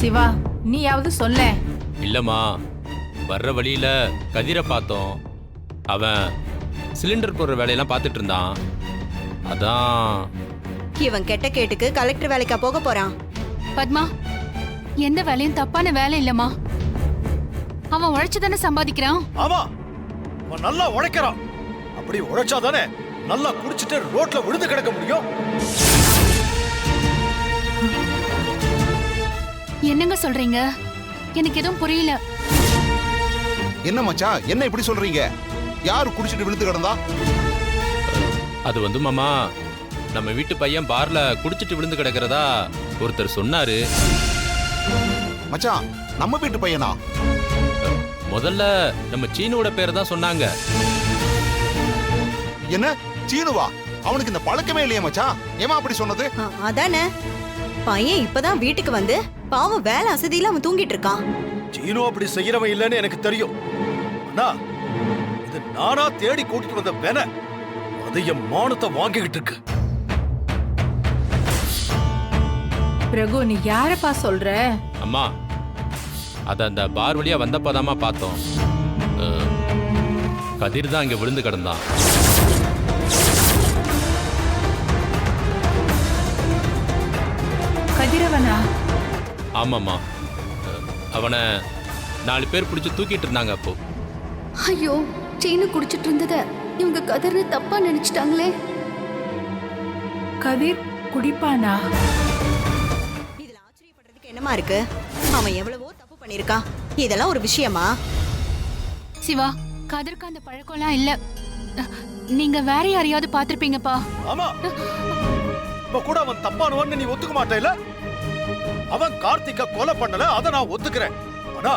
சிவா, நீயாவது சொல்ல. இல்லம்மா, வர்ற வழியில கதிரை பார்த்தோம். அவன் சிலிண்டர் போடுற வேலையெல்லாம் பார்த்துட்டு இருந்தான். அதான். இவன் கெட்ட கேட்டுக்கு கலெக்டர் வேலைக்கா போக போறான்? பத்மா, எந்த வேலையும் தப்பான வேலை இல்லம்மா. அவன் உழைச்சுதானே சம்பாதிக்கிறான். ஆமா, அவன் நல்லா உழைக்கிறான். அப்படி உழைச்சாதானே நல்லா குடிச்சிட்டு ரோட்ல விழுந்து கிடக்க முடியும். என்னங்க சொல்றீங்க? எனக்கு எதுவும் புரியல. என்ன மச்சான், என்ன இப்படி சொல்றீங்க? யாரு குடிச்சிட்டு விழுந்து கிடந்தா? அது வந்து மாமா, நம்ம வீட்டு பையன் பார்ல குடிச்சிட்டு விழுந்து கிடக்கிறதா ஒருத்தர் சொன்னாரு. மச்சான், நம்ம வீட்டு பையனா? முதல்ல நம்ம சீனுவோட பேரை தான் சொன்னாங்க. என்ன சீனுவா? அவனுக்கு இந்த பழக்கமே இல்லையே மச்சான். ஏமா அப்படி சொன்னது? அதானே, பையன் இப்பதான் வீட்டுக்கு வந்து பாவம் வேலை அசதியில அவன் தூங்கிட்டு இருக்கான். சீனோ அப்படி செய்யறவன் இல்லைன்னு எனக்கு தெரியும். ஆனா இது நானா தேடி கூட்டிட்டு வந்த வேலை. அது என் மானத்தை வாங்கிக்கிட்டு இருக்கு. பிரகு, நீ யாரப்பா சொல்ற? அம்மா, அத அந்த பார் வழியா வந்தப்பதாமா பார்த்தோம். கதிர் தான் இங்க விழுந்து கிடந்தான். கதிரவனா? ஆமாம்மா, அவனை 4 பேர் பிடிச்சி தூக்கிட்டு இருந்தாங்க. அப்போ ஐயோ, சீனு குடிச்சிட்டு இருந்தத இவங்க கதிர்னு தப்பா நினைச்சிட்டாங்களே. கதிர் குடிப்பானா? இதுல ஆச்சரியப்படுறதுக்கு என்னமா இருக்கு? அவன் எவ்வளவோ தப்பு பண்ணிருக்கான். இதெல்லாம் ஒரு விஷயமா? சிவா, கதிர்க்கு அந்த பழக்கம்லாம் இல்ல. நீங்க வேற யாரையாவது பாத்திருப்பீங்கப்பா. ஆமா, இப்ப கூட அவன் தப்பானவன்னு நீ ஒத்துக்க மாட்டேல? அவன் கார்த்திகா கொலை பண்ணல, அத நான் ஒத்துக்கிறேன். ஆனா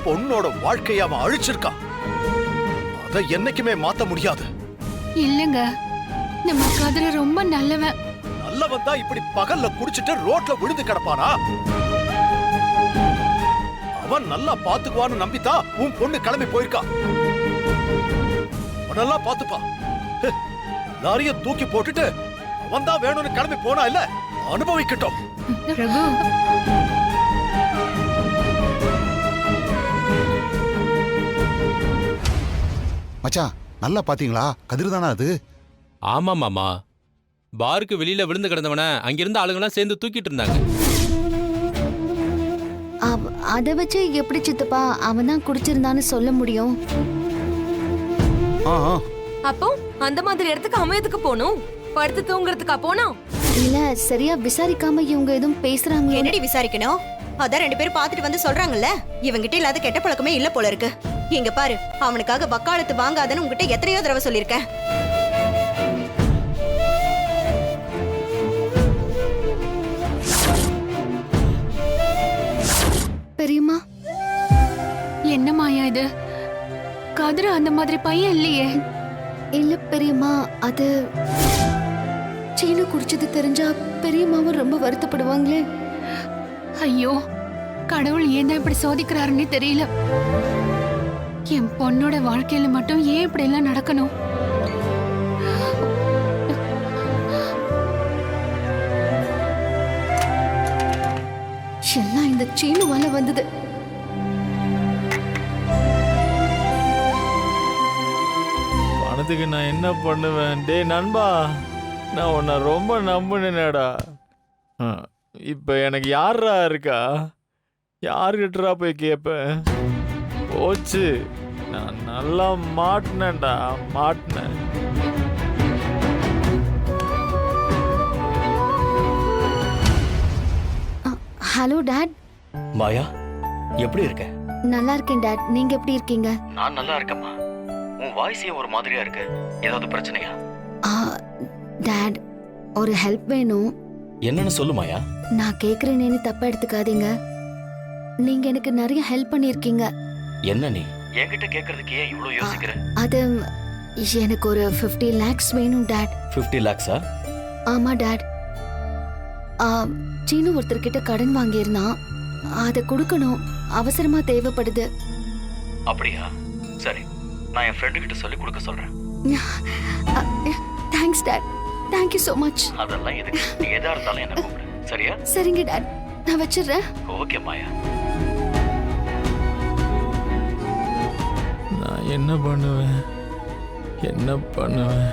பொண்ணோட வாழ்க்கைய அவன் அழிச்சிருக்கான். அத என்னைக்குமே மாத்த முடியாது. இல்லங்க, நம்ம கதிர ரொம்ப நல்லவன். நல்லவன் தான் இப்படி பகல்ல குடிச்சிட்டு ரோட்ல விழுந்து கிடப்பானா? அவன் நல்லா பாத்துக்குவான்னு நம்பித்தான் உன் பொண்ணு கிளம்பி போயிருக்கா. அவனெல்லாம் பாத்துப்பா. எல்லாரையும் தூக்கி போட்டுட்டு அவன் தான் வேணும்னு கிளம்பி போனா இல்ல, அனுபவிக்கட்டும். பிரகு, மச்சான், நல்லா பாத்தீங்களா? கதிர் தானா அது? ஆமா மாமா, பாருக்கு வெளியில விழுந்து கிடந்தவன அங்கிருந்த ஆளுங்கெல்லாம் சேர்ந்து தூக்கிட்டு இருந்தாங்க. அத வச்சு எப்படி சித்தப்பா அவன் தான் குடிச்சிருந்தான்னு சொல்ல முடியும்? அப்போ அந்த மாதிரி இடத்துக்கு அமையத்துக்கு போகணும், படுத்து தூங்குறதுக்கா போனோம்? இல்ல, சரியா விசாரிக்காம இவங்க எதுவும் பேசுறாங்க. என்னடி விசாரிக்கணும்? அதான் 2 பேரும் பாத்துட்டு வந்து சொல்றாங்கல்ல. இவங்கிட்ட இல்லாத கெட்ட பழக்கமே இல்ல போல இருக்கு. இங்க பாரு, அவனுக்காக வக்காலத்து வாங்காதன்னு உங்ககிட்ட எத்தனையோ தடவை சொல்லிருக்கேன். பெரியம்மா, என்ன மாயா இது? கதிர அந்த மாதிரி பையன் இல்லையே. இல்ல பெரியம்மா, அது சீனு குடிச்சது தெரிஞ்சா பெரியம்மாவும் ரொம்ப வருத்தப்படுவாங்களே. ஐயோ, கடவுள் ஏன் இப்படி சோதிக்கிறாருன்னு தெரியல. என் பொண்ணோட வாழ்க்கையில மட்டும் ஏன் இப்படி எல்லாம் நடக்கணும்? எல்லாம் இந்த சீனுவால வந்தது. பணத்துக்கு நான் என்ன பண்ணுவேன்? டேய் நண்பா, நான் உன்னை ரொம்ப நம்பினேடா. இப்ப எனக்கு யாரா இருக்கா? யாருக்கிட்டா போய் கேட்பேன்? போச்சு, நான் நல்லா மாட்டினேன்டா, மாட்டினேன். Hello dot. மாயா, எப்படி இருக்க? நல்லா இருக்கேன் டாட், நீங்க எப்படி இருக்கீங்க? நான் நல்லா இருக்கேம்மா. உன் வாய்ஸே ஒரு மாதிரியா இருக்கு. ஏதாவது பிரச்சனையா? டாட், ஒரு ஹெல்ப் வேணும். என்னன்னு சொல்லு மாயா. நான் கேக்குறேன்னு தப்பா எடுத்துக்காதீங்க. நீங்க எனக்கு நிறைய ஹெல்ப் பண்ணிருக்கீங்க. என்ன நீ என்கிட்ட கேக்குறதுக்கு ஏன் இவ்வளவு யோசிக்கிற? அது எனக்கு ஒரு 50 lakhs வேணும் டாட். 50 lakhs? ஆமா டாட். சீனு ஒருத்தர்கிட்ட கடன் வாங்கியிருந்தான், அதை கொடுக்கணும், அவசரமா தேவைப்படுது. அப்படியா? சரி, நான் என் ஃப்ரெண்டு கிட்ட சொல்லி கொடுக்க சொல்றேன். Thanks dot, thank you so much. அதெல்லாம் எதுக்கு? நீ எதா இருந்தாலும் என்ன கூப்பிடு, சரியா? சரிங்க டாட், நான் வச்சிடுறேன். ஓகே மாயா. நான் என்ன பண்ணுவேன்? என்ன பண்ணுவேன்?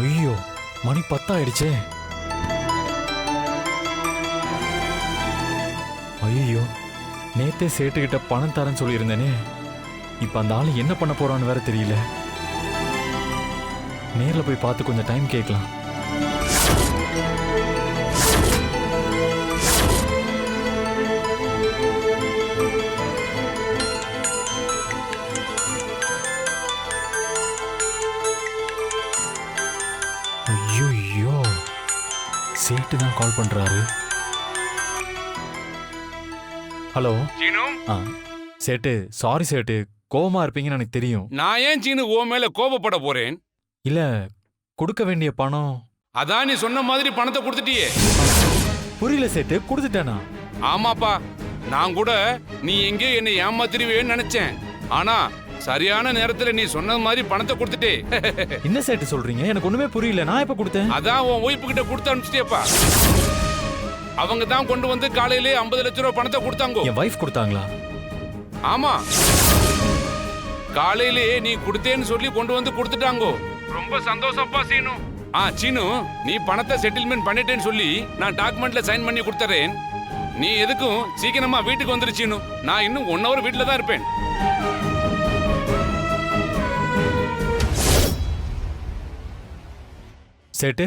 ஐயோ, மணி 10 ஆயிடுச்சே. ஐயோ, நேத்தே சேட்டுக்கிட்ட பணம் தரேன்னு சொல்லியிருந்தேனே. இப்ப அந்த ஆளு என்ன பண்ண போறான்னு வேற தெரியல. நேர்ல போய் பார்த்து கொஞ்சம் டைம் கேட்கலாம். ஐயோ, சேட்டு தான் கால் பண்றாரு. ஹலோ சீனு, சேட்டு, சாரி சேட்டு, கோவமா இருப்பீங்கன்னு எனக்கு தெரியும். நான் ஏன் சீனு ஓ மேல கோபப்பட போறேன்? இல்ல, கொடுக்க வேண்டிய பணம். அதான் நீ சொன்ன மாதிரி பணத்தை கொடுத்துட்டியே. புரியல சேட்டு, கொடுத்துட்டேனா? ஆமாப்பா, நான் கூட நீ எங்கே என்னை ஏமாத்திருவேன்னு நினைச்சேன். ஆனா சரியான நேரத்துல நீ சொன்ன மாதிரி பணத்தை கொடுத்துட்டே. என்ன சேட்டு சொல்றீங்க? எனக்கு ஒண்ணுமே புரியல. நான் எப்ப கொடுத்தேன்? அதான் உன் ஒய்ஃபு கிட்ட கொடுத்து அனுப்பிச்சிட்டேப்பா. அவங்க தான் கொண்டு வந்து காலையிலே 50 லட்சம் ரூபாய் பணத்தை கொடுத்தாங்க. என் வைஃப் கொடுத்தாங்களா? ஆமா, காலையிலே நீ கொடுத்தேன்னு சொல்லி கொண்டு வந்து கொடுத்துட்டாங்கோ. ரொம்ப சந்தோஷப்பா சீனு. சீனு, நீ பணத்தை செட்டில்மெண்ட் பண்ணிட்டேன்னு சொல்லி நான் டாக்குமெண்ட்ல சைன் பண்ணி கொடுத்துறேன். நீ எதுக்கும் சீக்கிரமா வீட்டுக்கு வந்துரு சீனு. நான் இன்னும் 1 hour வீட்டுல தான் இருப்பேன். சேட்டு,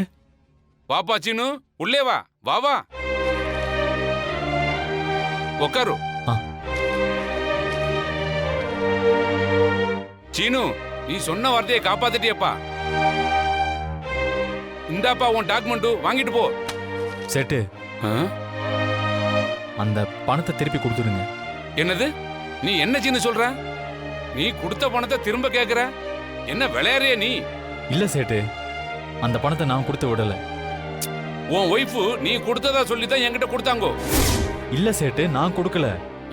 வாப்பா சீனு, உள்ளே வா. வா வா, உக்காரு. சீனு, நீ சொன்ன வார்த்தையை காப்பாத்திட்டியப்பா. இந்தாப்பா உன் டாக்குமெண்ட், வாங்கிட்டு போ. சேட்டு, அந்த பணத்தை திருப்பி கொடுத்துடுங்க. என்னது? நீ என்ன சீனு சொல்ற? நீ கொடுத்த பணத்தை திரும்ப கேக்குற? என்ன விளையாடுறிய நீ? இல்ல சேட்டு, அந்த பணத்தை நான் கொடுத்து விடல. உன் ஒய்ஃபு நீ கொடுத்ததா சொல்லி தான் என்கிட்ட கொடுத்தாங்கோ. இல்ல சேட்டு, நான் கொடுக்கல.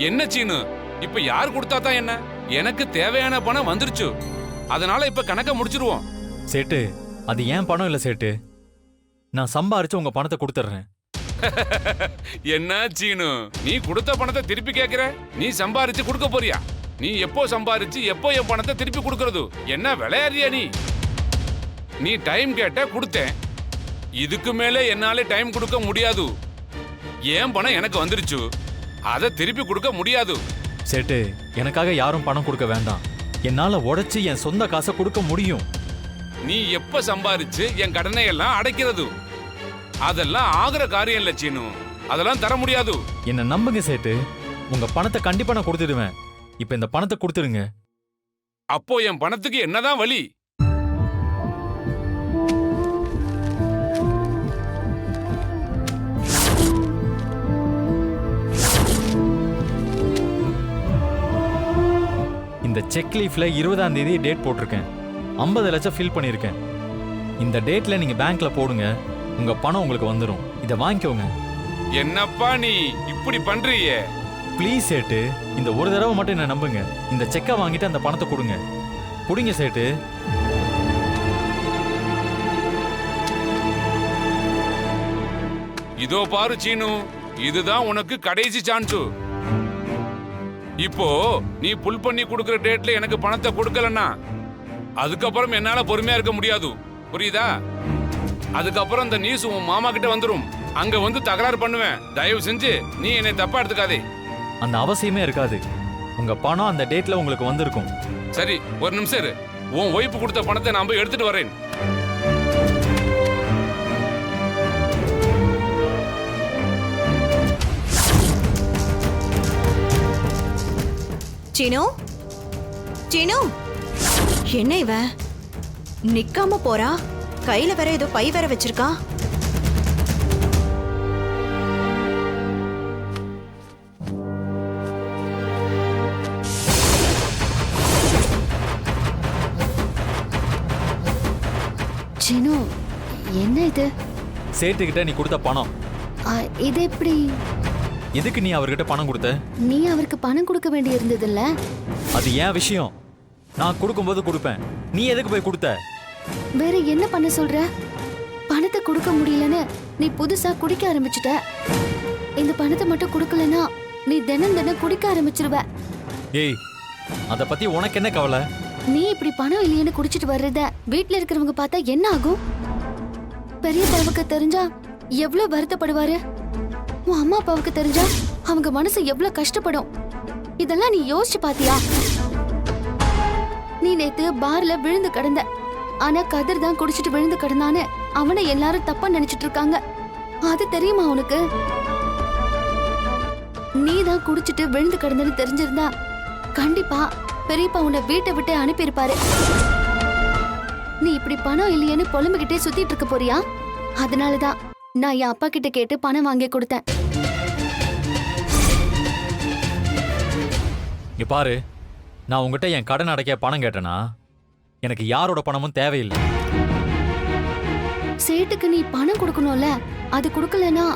என்ன சீனு, இப்ப யார் கொடுத்தா தான் என்ன? எனக்கு தேவையான பணம் வந்துருச்சு. அதனால இப்ப கணக்க முடிச்சிருவோம். சேட்டு, அது ஏன் பணம் இல்ல சேட்டு. நான் சம்பாரிச்சு உங்க பணத்தை கொடுத்துறேன். என்ன சீனு, நீ கொடுத்த பணத்தை திருப்பி கேக்குற? நீ சம்பாரிச்சு கொடுக்க போறியா? நீ எப்போ சம்பாரிச்சு எப்போ என் பணத்தை திருப்பி கொடுக்கறது? என்ன விளையாடுறியா நீ? நீ டைம் கேட்ட கொடுத்தேன். இதுக்கு மேலே என்னால டைம் கொடுக்க முடியாது. ஏன் பணம் எனக்கு வந்துருச்சு, அதை திருப்பி கொடுக்க முடியாது. சேட்டு, எனக்காக யாரும் பணம் கொடுக்க வேண்டாம். என்னால உடைச்சு என் சொந்த காசை கொடுக்க முடியும். நீ எப்ப சம்பாரிச்சு என் கடனை எல்லாம் அடைக்கிறது? அதெல்லாம் ஆகிற காரியம் இல்ல சீனு. அதெல்லாம் தர முடியாது. என்ன நம்புங்க சேட்டு, உங்க பணத்தை கண்டிப்பா நான் கொடுத்துடுவேன். இப்ப இந்த பணத்தை கொடுத்துருங்க. அப்போ என் பணத்துக்கு என்னதான் வழி? இந்த செக் லீஃப்ல 20ஆம் தேதி டேட் போட்டிருக்கேன். 50 லட்சம் ஃபில் பண்ணியிருக்கேன். இந்த டேட்ல நீங்க பேங்க்ல போடுங்க, உங்க பணம் உங்களுக்கு வந்துடும். இதை வாங்கிக்கோங்க. என்னப்பா நீ இப்படி பண்றியே? ப்ளீஸ் சேட்டு, இந்த ஒரு தடவை மட்டும் என்ன நம்புங்க. இந்த செக்கை வாங்கிட்டு அந்த பணத்தை கொடுங்க. கொடுங்க சேட்டு. இதோ பாரு சீனு, இதுதான் உனக்கு கடைசி சான்ஸ். இப்போ நீ புல் பண்ணி கொடுக்கிற டேட்ல எனக்கு பணத்தை கொடுக்கலன்னா அதுக்கப்புறம் என்னால பொறுமையா இருக்க முடியாது. புரியுதா? அதுக்கப்புறம் அந்த நியூஸ் உன் மாமா கிட்ட வந்துரும். அங்க வந்து தகராறு பண்ணுவேன். தயவு செஞ்சு நீ என்னை தப்பா எடுத்துக்காதே. அந்த அவசியமே இருக்காது. உங்க பணம் அந்த டேட்ல உங்களுக்கு வந்திருக்கும். சரி, ஒரு நிமிஷம் இரு. உன் ஒய்ஃபு கொடுத்த பணத்தை நான் போய் எடுத்துட்டு வரேன். சீனு, சீனு, என்ன இவ நிக்காம போறா? கையில வேற ஏதோ பை வேற வச்சிருக்கா. இது சேட்டுக்கிட்ட நீ கொடுத்த பணம். இது எப்படி? எதுக்கு நீ அவர்கிட்ட பணம் கொடுத்த? நீ அவருக்கு பணம் கொடுக்க வேண்டி இருந்ததுல்ல? அது ஏன் விஷயம். நான் கொடுக்கும்போது கொடுப்பேன். நீ எதுக்கு போய் கொடுத்த? வேற என்ன பண்ண சொல்ற? பணத்தை கொடுக்க முடியலன்னு நீ புதுசா குடிக்க ஆரம்பிச்சுட்ட. இந்த பணத்தை மட்டும் கொடுக்கலனா நீ தினம் தினம் குடிக்க ஆரம்பிச்சிருவ. ஏய், அத பத்தி உனக்கு என்ன கவலை? நீ இப்படி பணம் இல்லையேன்னு குடிச்சிட்டு வர்றத வீட்ல இருக்கிறவங்க பார்த்தா என்ன ஆகும்? பெரிய அப்பாவுக்கு தெரிஞ்சா எவ்வளவு வருத்தப்படுவாரு? உன் அம்மா அப்பாவுக்கு தெரிஞ்சா அவங்க மனசு எவ்வளவு கஷ்டப்படும்? இதெல்லாம் நீ யோசிச்சு பாத்தியா? நீ நேத்து பார்ல விழுந்து கிடந்த, ஆனா கதிர் தான் குடிச்சிட்டு விழுந்து கிடந்தான்னு அவனை எல்லாரும் தப்பா நினைச்சிட்டு இருக்காங்க. அது தெரியுமா உனக்கு? நீ தான் குடிச்சிட்டு விழுந்து கிடந்தன்னு தெரிஞ்சிருந்தா கண்டிப்பா பெரியப்பா உன்னை வீட்டை விட்டு அனுப்பியிருப்பாரு. நீ இப்படி பணம் இல்லையேன்னு புலம்பிக்கிட்டே சுத்திட்டு இருக்க போறியா? அதனாலதான் நான் என் அப்பா கிட்ட கேட்டு பணம் வாங்கி கொடுத்தேன். இங்க பாரு, நான் உங்ககிட்ட என் கடன் அடைக்க பணம் கேட்டேனா எனக்கு யாரோட பணமும் தேவையில்லை. சேட்டுக்கு நீ பணம் கொடுக்கணும்ல, அது கொடுக்கலனா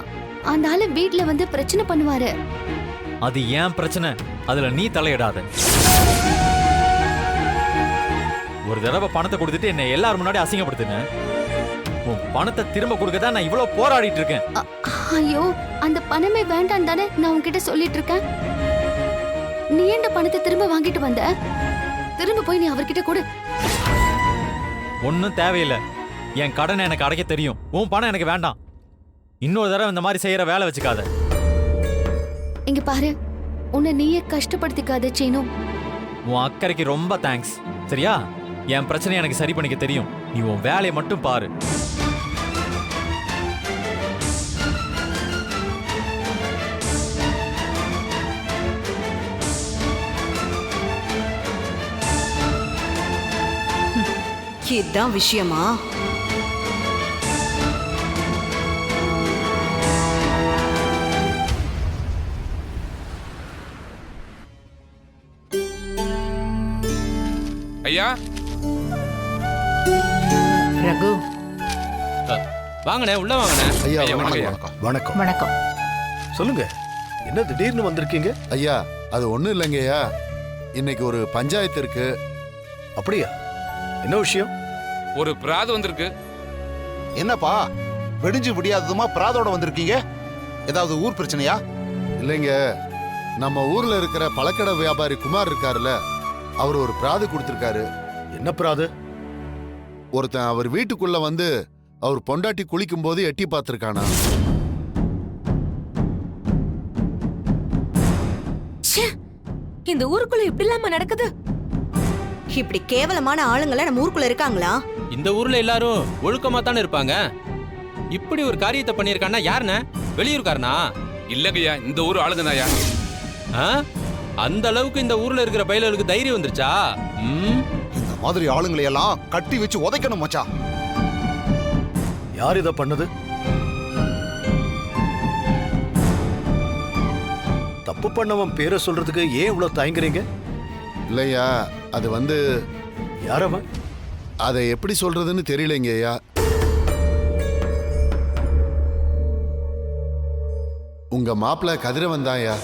அந்த ஆளு வீட்ல வந்து பிரச்சனை பண்ணுவாரு. அது ஏன் பிரச்சனை, அதுல நீ தலையிடாத. ஒரு தடவை பணத்தை கொடுத்துட்டு என்னை எல்லாரும் முன்னாடி அசிங்கப்படுத்துன. உன் பணத்தை திரும்ப கொடுக்க தான் நான் இவ்வளவு போராடிட்டு இருக்கேன். ஐயோ, அந்த பணமே வேண்டாம் தானே நான் உன்கிட்ட சொல்லிட்டு இருக்கேன். நீ என்ன பணத்தை திரும்ப வாங்கிட்டு வந்த? திரும்ப போய் நீ அவர்கிட்ட கொடு. ஒன்னும் தேவையில்லை. என் கடனை எனக்கு அடைக்க தெரியும். உன் பணம் எனக்கு வேண்டாம். இன்னொரு தடவை இந்த மாதிரி செய்யற வேலை வச்சுக்காத. இங்க பாரு, உன்னை நீயே கஷ்டப்படுத்திக்காத சீனு. உன் அக்கறைக்கு ரொம்ப தேங்க்ஸ். சரியா? என் பிரச்சனையை எனக்கு சரி பண்ணிக்க தெரியும். நீ உன் வேலையை மட்டும் பாரு. இதுதான் விஷயமா? ஐயா, ரகு, வாங்கண்ணே, உள்ள வாங்கண்ணே. ஐயா ஐயா, வணக்கம். வணக்கம். வணக்கம். வணக்கம். சொல்லுங்க, என்ன திடீர்னு வந்திருக்கீங்க? ஐயா, அது ஒண்ணும் இல்லைங்கய்யா. இன்னைக்கு ஒரு பஞ்சாயத்து இருக்கு. அப்படியா? என்ன விஷயம்? ஒரு பிராது வந்திருக்கு. என்னப்பா வெடிஞ்சு விடியாததுமா பிராதோட வந்திருக்கீங்க? ஏதாவது ஊர் பிரச்சனையா? இல்லைங்க, நம்ம ஊர்ல இருக்கிற பழக்கடை வியாபாரி குமார் இருக்காருல்ல, அவர் ஒரு பிராது கொடுத்திருக்காரு. என்ன பிராது? ஒருத்தன் அவர் வீட்டுக்குள்ள வந்து அவர் பொண்டாட்டி குளிக்கும் போது எட்டி பார்த்திருக்கானா. இந்த ஊருக்குள்ள இப்படி இல்லாம நடக்குது? இப்படி கேவலமான ஆளுங்கள நம்ம ஊருக்குள்ள இருக்காங்களா? இந்த ஊர்ல எல்லாரும் ஒழுக்கமா தானே இருப்பாங்க. இப்படி ஒரு காரியத்தை பண்ணியிருக்கான்னா யாருண்ணே? வெளியூர்காரனா? இல்லங்கய்யா, இந்த ஊர் ஆளுங்க தான்யா. அந்த அளவுக்கு இந்த ஊர்ல இருக்கிற பயிலுக்கு தைரியம் வந்துருச்சா? இந்த மாதிரி ஆளுங்களை எல்லாம் கட்டி வச்சு உதைக்கணும் மச்சா. யார் இத பண்ணது? தப்பு பண்ணவன் பேரை சொல்றதுக்கு ஏன் இவ்வளவு தயங்குறீங்க? இல்லையா, அது வந்து யாரவன்? அதை எப்படி சொல்றதுன்னு தெரியலைங்கய்யா. உங்க மாப்பிள்ள கதிரவன் தான்யா.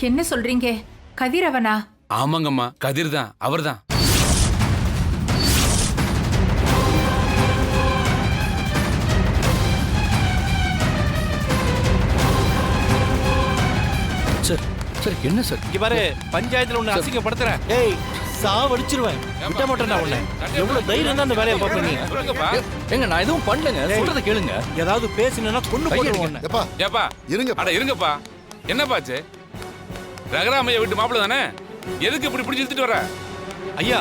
என்ன சொல்றீங்க? கதிரவனா? ஆமாங்கம்மா, கதிர் தான், அவர் தான். சார், சார் என்ன சார்? இங்க பாரு, பஞ்சாயத்துல உன்னை அசிங்கப்படுத்துறேன். ஏய், சாவடிச்சிருவேன். விட்ட மாட்டேன்டா உன்னை. எவ்வளவு தைரியம் தான் அந்த வேலையை பார்ப்ப நீ? சொல்லுங்கப்பா. எங்க நான் எதுவும் பண்ணலங்க, சொல்றத கேளுங்க. ஏதாவது பேசினா கொண்டு போடுவேன். எப்பா ஏப்பா, இருங்க. அட இருங்கப்பா. என்னப்பாச்சு? ரகராமைய வீட்டு மாப்பிள்ள தானே? எதுக்கு இப்படி பிடிச்சி இழுத்துட்டு வர? ஐயா,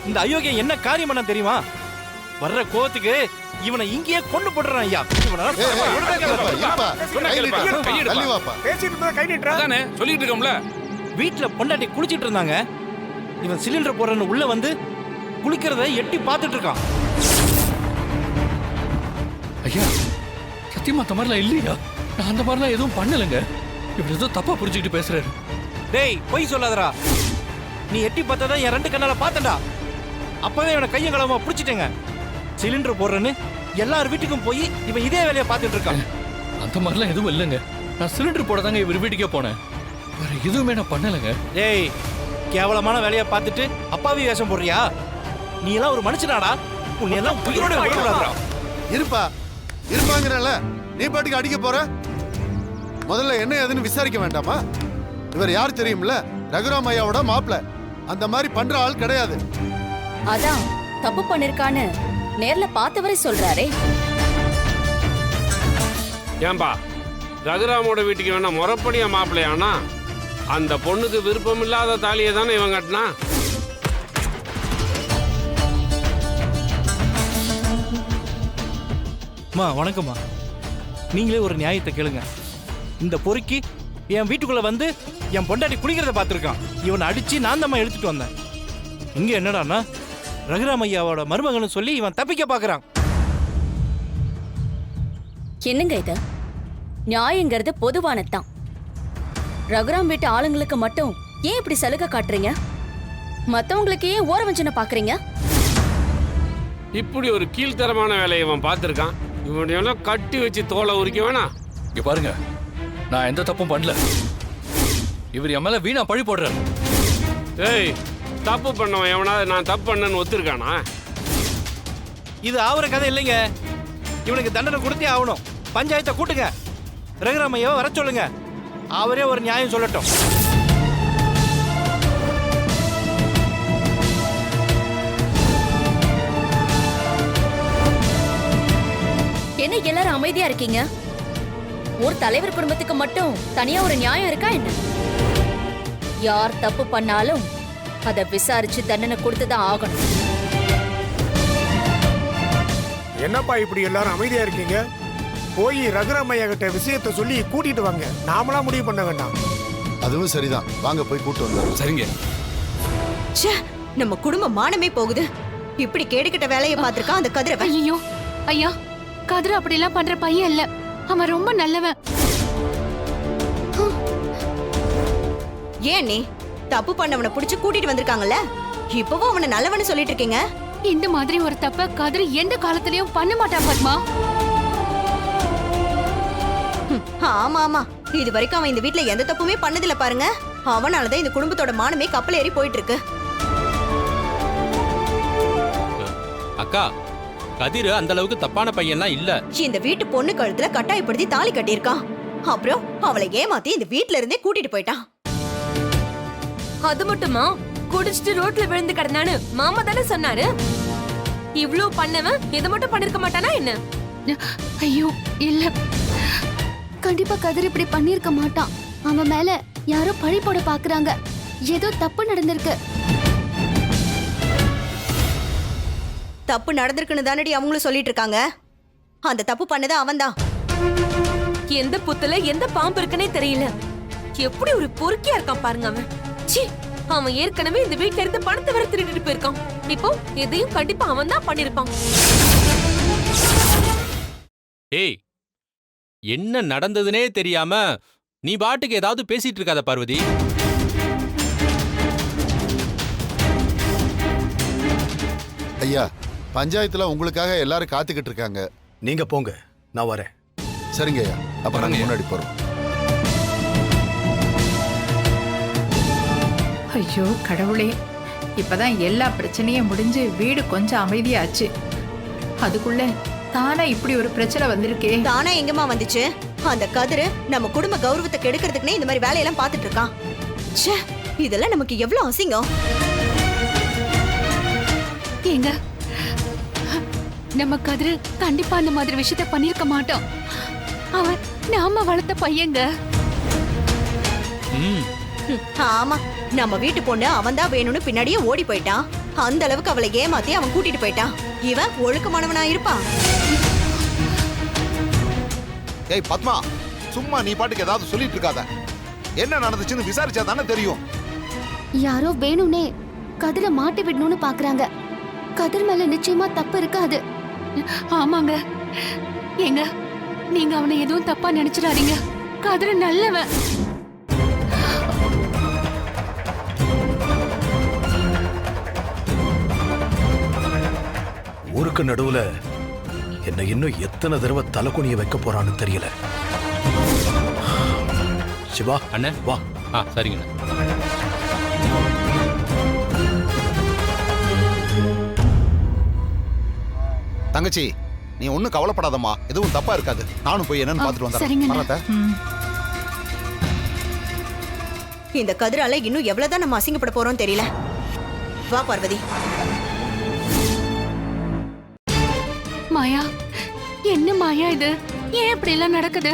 இந்த அயோக்கியம் என்ன காரியம் பண்ண தெரியுமா? வர்ற கோவத்துக்கு இவனை இங்கேயே கொண்டு போடுறான் ஐயா. அதானே சொல்லிட்டு இருக்கோம்ல. வீட்டுல பொண்டாட்டி குளிச்சிட்டு இருந்தாங்க. இவன் சிலிண்டர் போடுறன்னு உள்ள வந்து குளிக்கிறத எட்டி பார்த்துட்டு இருக்கான். ஐயா சத்தியமா அந்த மாதிரிலாம் இல்லையா? நான் அந்த மாதிரிலாம் எதுவும் பண்ணலைங்க. இவர் ஏதோ தப்பா புரிஞ்சுக்கிட்டு பேசுறாரு. டேய் பொய் சொல்லாதடா. நீ எட்டி பார்த்ததா என் 2 கண்ணால பார்த்தடா. அப்பவே இவனை கையும் களமா பிடிச்சிட்டேங்க. சிலிண்டர் போடுறேன்னு எல்லார் வீட்டுக்கும் போய் இவன் இதே வேலையை பார்த்துட்டு இருக்கான். அந்த மாதிரிலாம் எதுவும் இல்லைங்க. நான் சிலிண்டர் போட தாங்க இவர் வீட்டுக்கே போனேன். வேற எதுவுமே நான் பண்ணலைங்க. டேய் கேவலமான வேலையை பார்த்துட்டு அப்பாவி வேஷம் போடுறியா? நீ எல்லாம் ஒரு மனுஷனாடா? உன்னை எல்லாம் உயிரோட விடக்கூடாதுடா. இருப்பாங்கிறல நீ பாட்டுக்கு அடிக்க போற. முதல்ல என்ன ஏதுன்னு விசாரிக்க வேண்டாமா? இவர் யார் தெரியும்ல? ரகுராம் ஐயாவோட மாப்பிள்ள. அந்த மாதிரி பண்ற ஆள் கிடையாது. அதான் தப்பு பண்ணிருக்கான்னு நேர்ல பார்த்தவரே சொல்றாரே. ஏன்பா ரகுராமோட வீட்டுக்கு வேணா முறப்படியா மாப்பிள்ளையானா? அந்த பொண்ணுக்கு விருப்பம் இல்லாத தாலியை தானே இவன் கட்டினா. அம்மா வணக்கம்மா. நீங்களே ஒரு நியாயத்தை கேளுங்க. இந்த பொறுக்கி என் வீட்டுக்குள்ள வந்து என் பொண்டாட்டி குடிக்கிறத பார்த்துருக்கான். இவனை அடிச்சு நான் தான் எடுத்துட்டு வந்தேன். இங்க என்னடான்னா ரகுராம் ஐயாவோட மருமகன்னு சொல்லி இவன் தப்பிக்க பாக்குறான். என்னங்க இது? நியாயங்கிறது பொதுவானதுதான். ரகுராம் வீட்டு ஆளுங்களுக்கு மட்டும் ஏன் இப்படி சலுகை காட்டுறீங்க? மத்தவங்களுக்கு ஏன் ஓரவஞ்சனை பாக்குறீங்க? இப்படி ஒரு கீழ்த்தரமான வேலையை இவன் பார்த்துருக்கான். இவனையெல்லாம் கட்டி வச்சு தோலை உரிக்க வேணா. இங்க பாருங்க, நான் எந்த தப்பும் பண்ணல. இவர் என் மேல வீணா பழி போடுறாரு. ஏய், தப்பு பண்ணவன் எவனாவது நான் தப்பு பண்ணேன்னு ஒத்துருக்கானா? இது ஆவற கதை இல்லைங்க. இவனுக்கு தண்டனை கொடுத்தே ஆகணும். பஞ்சாயத்தை கூட்டுங்க. ரகுராம் ஐயாவை வர சொல்லுங்க. அவரே ஒரு நியாயம் சொல்லட்டும். என்ன எல்லாரும் அமைதியா இருக்கீங்க? ஒரு தலைவர் குடும்பத்துக்கு மட்டும் தனியா ஒரு நியாயம் இருக்கா என்ன? யார் தப்பு பண்ணாலும் அதை விசாரிச்சு தண்டனை கொடுத்துதான் ஆகணும். என்னப்பா இப்படி எல்லாரும் அமைதியா இருக்கீங்க? போய் ரகுராம் ஐயா கிட்ட விஷயத்தை சொல்லி கூட்டிட்டு வாங்க. நாமளா முடிவு பண்ண வேண்டாம். அதுவும் சரிதான். வாங்க போய் கூட்டு வந்தோம். சரிங்க. நம்ம குடும்ப மானமே போகுது. இப்படி கேடுகிட்ட வேலையை பார்த்திருக்கான் அந்த கதிரவன். ஐயோ ஐயா, கதிர அப்படி எல்லாம் பண்ற பையன் இல்ல. அவன் ரொம்ப நல்லவன். ஏன் நீ தப்பு பண்ணவனை புடிச்சு கூட்டிட்டு வந்திருக்காங்கல்ல, இப்பவும் அவனை நல்லவன்னு சொல்லிட்டு இருக்கீங்க? இந்த மாதிரி ஒரு தப்ப கதிர எந்த காலத்திலயும் பண்ண மாட்டான் பத்மா. ஆமா ஆமா, இது வரைக்கும் அவன் இந்த வீட்ல எந்த தப்புமே பண்ணதில்ல பாருங்க. அவனாலதான் இந்த குடும்பத்தோட மானமே கப்பல் ஏறி போயிட்டு இருக்கு. அக்கா, கதிர் அந்த அளவுக்கு தப்பான பையன்லாம் இல்ல. இந்த வீட்டு பொண்ணு கழுத்துல கட்டாயப்படுத்தி தாலி கட்டியிருக்கான். அப்புறம் அவளை ஏமாத்தி இந்த வீட்ல இருந்தே கூட்டிட்டு போயிட்டான். அது மட்டுமா, குடிச்சிட்டு ரோட்ல விழுந்து கிடந்தானு மாமா தானே சொன்னாரு. இவ்ளோ பண்ணவன் இதை மட்டும் பண்ணிருக்க மாட்டானா என்ன? ஐயோ இல்ல, கண்டிப்பா கதிர் இப்படி பண்ணிருக்க மாட்டான். அவன் மேல யாரோ பழி போட பாக்குறாங்க. ஏதோ தப்பு நடந்திருக்கு. தப்பு நடந்திருக்குன்னு தானடி அவங்களும் சொல்லிட்டு இருக்காங்க. அந்த தப்பு பண்ணது அவன்தான். எந்த புத்துல எந்த பாம்பு இருக்குன்னே தெரியல. எப்படி ஒரு பொறுக்கியா இருக்கான் பாருங்க அவன். சீ, அவன் ஏற்கனவே இந்த வீட்ல இருந்து பணத்தை வர திருடிட்டு போயிருக்கான். இப்போ எதையும் கண்டிப்பா அவன் தான் பண்ணிருப்பான். ஏய், என்ன நடந்ததுனே தெரியாம நீ பாட்டுக்கு ஏதாவது பேசிட்டு இருக்காத பார்வதி. ஐயா, பஞ்சாயத்துல உங்களுக்காக எல்லாரும் காத்துக்கிட்டு இருக்காங்க. நீங்க போங்க, நான் வரேன். சரிங்க ஐயா. அப்ப நாங்க முன்னாடி போறோம். ஐயோ கடவுளே, இப்பதான் எல்லா பிரச்சனையும் முடிஞ்சு வீடு கொஞ்சம் அமைதியாச்சு. அதுக்குள்ள தானா இப்படி ஒரு பிரச்சனை வந்திருக்கே. தானா எங்கம்மா வந்துச்சு? அந்த கதிரு நம்ம குடும்ப கௌரவத்தை கெடுக்கிறதுக்குனே இந்த மாதிரி வேலையெல்லாம் பார்த்துட்டு இருக்கான். ச்சே, இதெல்லாம் நமக்கு எவ்வளவு அசிங்கம். ஏங்க, நம்ம கதிரு கண்டிப்பா அந்த மாதிரி விஷயத்த பண்ணிருக்க மாட்டோம். அவன் நாம வளர்த்த பையங்க. ஆமா, நம்ம வீட்டு பொண்ணு அவன் தான் வேணும்னு பின்னாடியே ஓடி போயிட்டான். அந்த அளவுக்கு அவளை ஏமாத்தி அவன் கூட்டிட்டு போயிட்டான். இவன் ஒழுக்கமானவனா இருப்பான். ஏய் பத்மா, சும்மா நீ பாட்டுக்கு ஏதாவது சொல்லிட்டு இருக்காத. என்ன நடந்துச்சுன்னு விசாரிச்சா தானே தெரியும். யாரோ வேணும்னே கதிரை மாட்டி விடணும்னு பாக்குறாங்க. கதிர் மேல நிச்சயமா தப்பு இருக்காது. ஆமாங்க, ஏங்க நீங்க அவனை எதுவும் தப்பா நினைச்சிடாதீங்க. கதிர நல்லவன். ஊருக்கு நடுவுல என்ன இன்னும் எத்தனை தடவை தலைக்குனிய வைக்க போறான்னு தெரியல. சிவா அண்ணே வா. சரிங்கண்ணே. தங்கச்சி நீ ஒன்னும் கவலைப்படாதம்மா, எதுவும் தப்பா இருக்காது. நானும் போய் என்னன்னு பாத்துட்டு சரிங்கண்ணே. வந்துடுறேன். இந்த கதிரால இன்னும் எவ்வளவுதான் நம்ம அசிங்கப்பட போறோம் தெரியல. வா பார்வதி. மாயா, என்ன மாயா இது? ஏன் இப்படி எல்லாம் நடக்குது?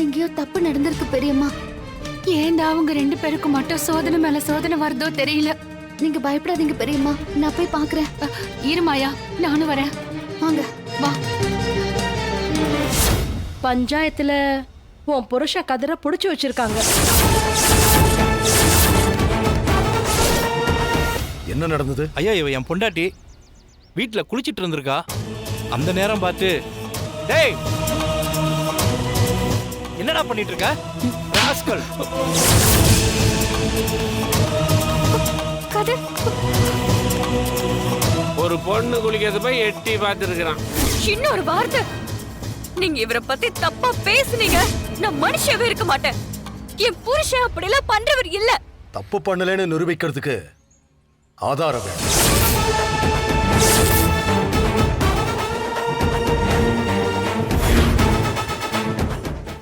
எங்கேயோ தப்பு நடந்திருக்கு பெரியம்மா. ஏன்டா அவங்க 2 பேருக்கு மட்டும் சோதனை மேல சோதனை வருதோ தெரியல. நீங்க பயப்படாதீங்க பெரியம்மா, நான் போய் பாக்குறேன். இரு மாயா, நானும் வரேன். வாங்க. வா. பஞ்சாயத்துல உன் புருஷ கதிரை புடிச்சு வச்சிருக்காங்க. என்ன நடந்தது? ஐயா, இவ என் பொண்டாட்டி வீட்டுல குளிச்சிட்டு இருந்திருக்கா. அந்த நேரம் பார்த்து, டேய் என்னடா பண்ணிட்டு இருக்க ராஸ்கல். கதிர் ஒரு பொண்ணு குளிக்கிறது போய் எட்டி பார்த்துருக்கிறான். இன்னொரு வார்த்தை நீங்க இவரை பத்தி தப்பா பேசுனீங்க, நான் மனுஷவே இருக்க மாட்டேன். என் புருஷன் அப்படிலாம் பண்றவர் இல்ல. தப்பு பண்ணலன்னு நிரூபிக்கிறதுக்கு ஆதாரம் வேணும்.